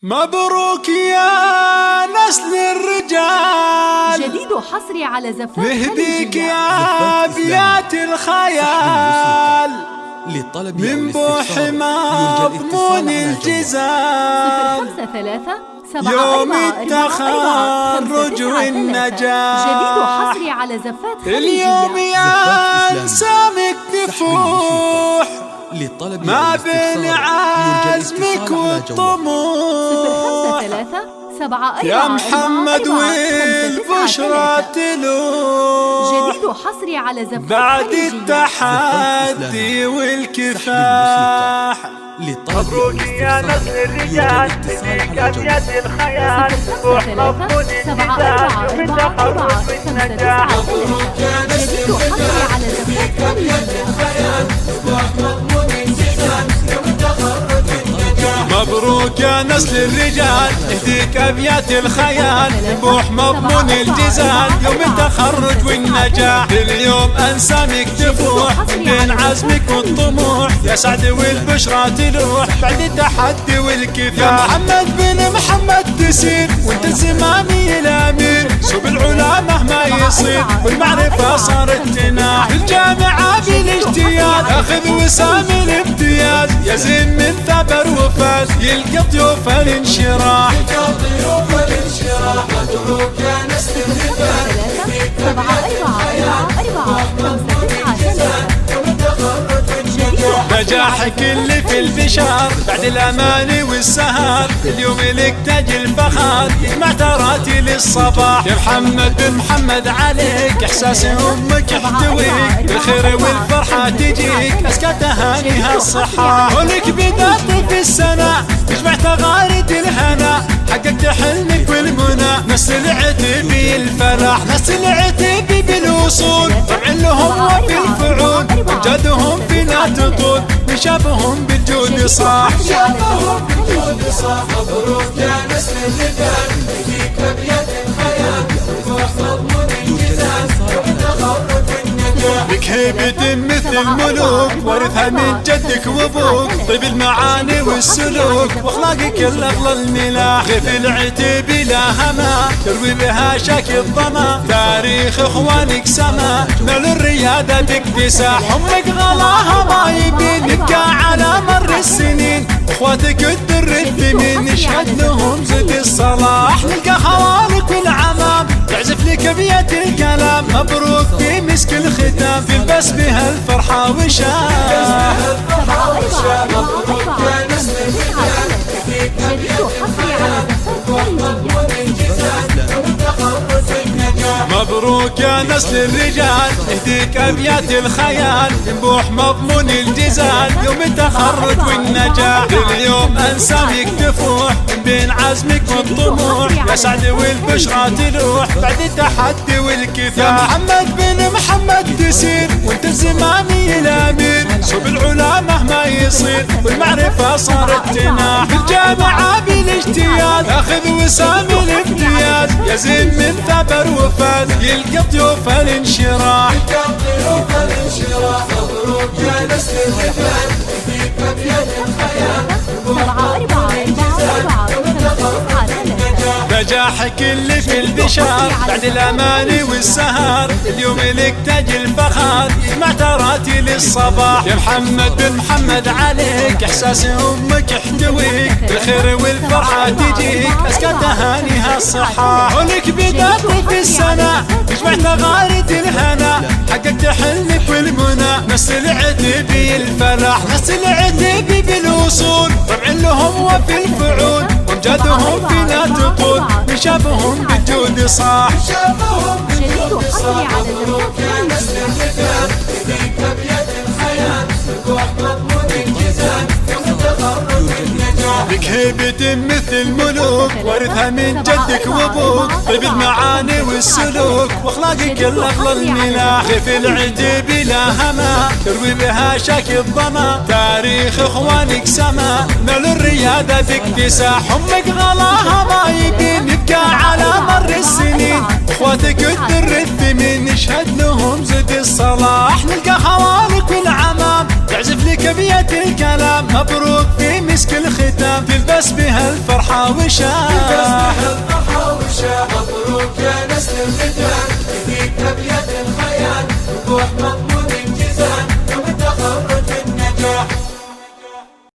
مبروك يا نسل الرجال، جديد وحصري على زفاف نهديك يا أبيات الخيال من بوح مضمون الجزال. 053 يوم التخرج والنجاح، جديد وحصري على زفاف اليوم يا سامك تفوح ما بين عزمك والطموح. 053 يا محمد والبشرى تلوح، جديد وحصري على زفاف بعد التحدي والكفاح. مبروك يا نسل الرجال، نهديك أبيات الخيال روح مضمون الجزال يوم التخرج والنجاح. مبروك يا نسل الرجال، نهديك أبيات الخيال روح مضمون الجزال يوم التخرج والنجاح. مبروك يا نسل الرجال، نهديك أبيات الخيال بوح مضمون الجزال يوم التخرج والنجاح. اليوم أنسامك تفوح بين عزمك والطموح، يا سعد والبشرى تلوح بعد التحدي والكفاح. يا محمد بن محمد تسير وانت الزمامي الامير، صوب العلا مهما يصير والمعرفة صارت جناح. الجامعة بالاجتياز اخذ وسام الامتياز، يا زين من ثبر وفاز يلقى ضيوف الانشراح. مبروك يا نسل الرجال، 7 نجاحك اللي في البشار بعد الأمان والسهر، اليوم لك تاج الفخر يجمع تراتي للصباح. يا محمد بن محمد عليك إحساس أمك يحتويك، بالخير والفرحة تجيك أزكى تهانيها الصحة. ولك بداية في السنة تجمع تغاريد الهنا، حققت حلمك والمنى نسل العتبي الفلاح. نسل العتبي بالوصول طبع لهم وفي الفعول، امجادهم فينا تطول نشابهم بالجود صاح. شابهم بالجود صاح. مبروك يا نسل الرجال، نهديك أبيات الخيال روح مضمون الجزال يوم التخرج والنجاح. لك هيبة مثل الملوك ورثها من جدك وابوك، طيب المعاني والسلوك واخلاقك الاغلى الملاح. غيث العتبي لها ما تروي بها شاكي الظما، تاريخ اخوانك سما نال الرياده باكتساح. امك غلاها ما يبين نبكى على مر السنين، اخواتك الدر الثمين نشهد لهم زد الصلاح. نلقى خوالك والعمام تعزف لك ابيات الكلام، مبروك في مسك الختام تلبس بها الفرحه وشام. مبروك يا نسل الرجال، نهديك أبيات الخيال روح مضمون الجزال يوم التخرج والنجاح. مبروك يا نسل الرجال، نهديك أبيات الخيال ينبوح مضمون الجزال يوم التخرج والنجاح. اليوم أنسامك تفوح بين عزمك والطموح، يا سعد والبشرى تلوح بعد التحدي والكفاح. يا محمد بن محمد تسير وانت الزمامي الامير، صوب العلا مهما يصير والمعرفة صارت جناح. الجامعة بالاجتياز اخذ وسام الامتياز، يا زين من ثبر وفاز يلقى ضيوف الانشراح. مبروك يا نسل الرجال، نهديك أبيات الخيال روح مضمون الجزال يوم التخرج والنجاح. نجاحك اللي في البشار بعد الأمان والسهر، اليوم لك تاج الفخر يجمع تراتي للصباح. يا محمد بن محمد عليك إحساس أمك يحتويك، بالخير والفرحة تجيك أزكى تهانيها الصحة. ولك بداية في السنة تجمع تغاريد الهنا، حققت حلمك والمنى نسل العتبي الفلاح. نسل العتبي بالوصول طبع لهم وفي الفعول، وامجادهم فينا تطول نشابهم بالجود صاح. شابهم بالجود صاح. مبروك يا نسل الرجال، نهديك أبيات الخيال روح مضمون الجزال يوم التخرج والنجاح. لك هيبة مثل الملوك ورثها من جدك وابوك، طيب المعاني والسلوك واخلاقك الاغلى الملاح. غيث العتبي لها ما تروي بها شاكي الظما، تاريخ اخوانك سما نال الرياده باكتساح. امك غلاها ما يبين نبكى على مر السنين، اخواتك الدر الثمين نشهد لهم زد الصلاح. نلقى خوالك والعمام تعزف لك ابيات الكلام، مبروك في مسك الختام تلبس يلبس بها الفرحة وشاح. مبروك يا نسل الفتى